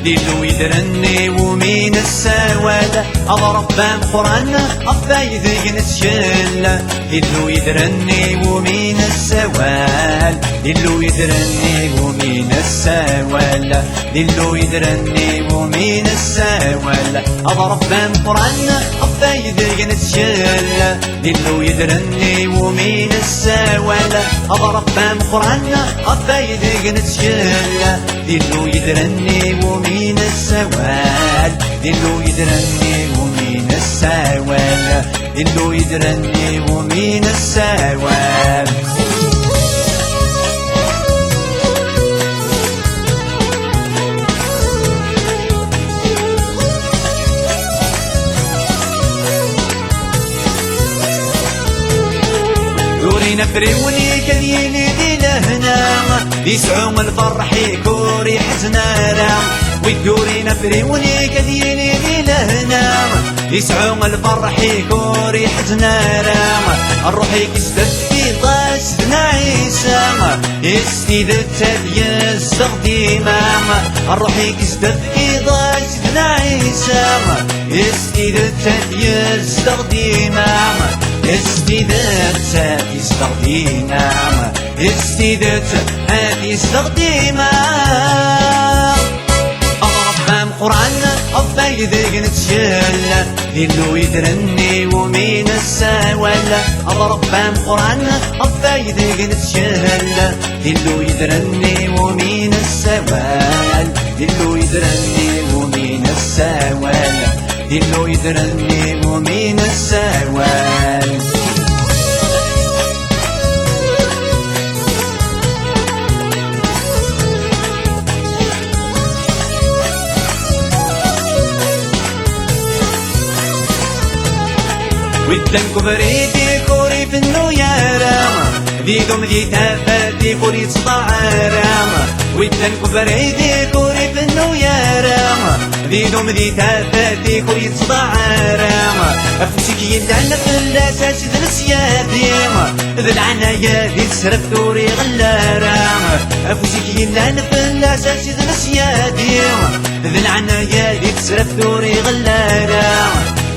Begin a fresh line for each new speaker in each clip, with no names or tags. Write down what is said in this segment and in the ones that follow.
ديلو يدرني ومين السوالة أضرب بام قرآن أفايد نتشل ديلو يدرني ومين السوال ديلو يدرني ومين السوال ديلو يدرني ومين السوال أضرب بام قرآن أفايد نتشل ديلو يدرني ومين السوال أضرب بام قرآن أفايد نتشل ديلو يدرني ومين السوال ديلو يدرني ومين السوال ديلو يدرني ومين السوال دورينا فريوني كذيني دي لهنا يسعون الفرح يكوري حزنانا ويدورينا فريوني كذيني دي لهنا يسعون الفرح يكوري حزنانا الروح يكسدت في طاسدنا عيسى يستيدت تبيا استخديما الروح يكسدت في طاسدنا عيسى يستيدت تبيا استخديما استيدت هذه استخديما استيدت هذه استخديما أضرب بام قرآن أفايد نتشل ديلو يدرني ومين السوال أضرب بام قرآن أفايد نتشل ديلو يدرني ومين السوال ديلو يدرني ومين السوال ديلو يدرني ومين السوال ودنكو بريدي كوري في النويارة ديدم دي تافاتي كوري تصطعارة ودنكو بريدي كوري في النويارة ديدم دي تافاتي كوري تصطعارة أفسك يلعنا في الأساس دنسياتي ذلعنا دي تسرف دوري غلارة أفسك يلعنا في الأساس دنسياتي ذلعنا دي تسرف دوري غلارة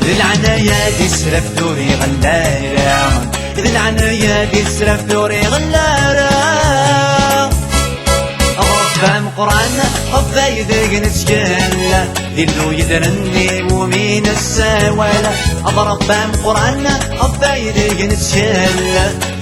العنايا دي سرف دوري غلارة العنايا دي سرف دوري غلارة أفهم قرآن أفايد نتشل ديلو يدرني ومين السوالة أضرب بام قرآن أفايد نتشل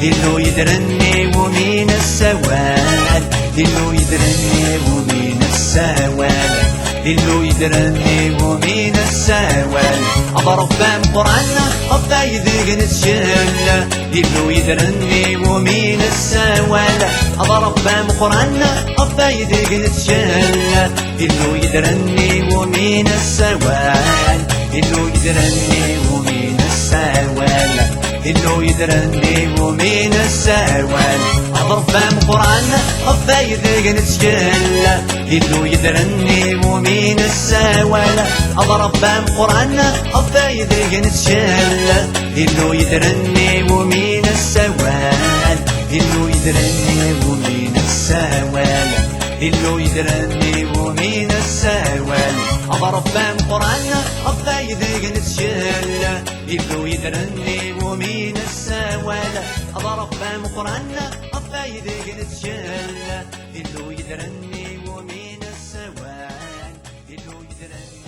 ديلو يدرني ومين السوال ديلو يدرني ومين السوال ديلو يدرني ومين السوال أضرب بام قرآن أفايد نتشل ديلو يدرني ومين السوال أضرب بام قرآن أفايد نتشل ديلو يدرني ومين السوال ديلو يدرني ومين السوال ديلو يدرني ومين السوال أضرب بام قرآن أفايد نتشل ديلو يدرني ومين السوال أضرب بام قرآن أفايد نتشل ديلو يدرني ومين السوال ديلو يدرني ومين السوال ديلو يدرني ومين السوال أضرب بام قرآن أفايد نتشل ديلو يدرني ومين السوال أضرب بام قرآن أفايد نتشل ديلو يدرني ومين السوال ديلو يدرني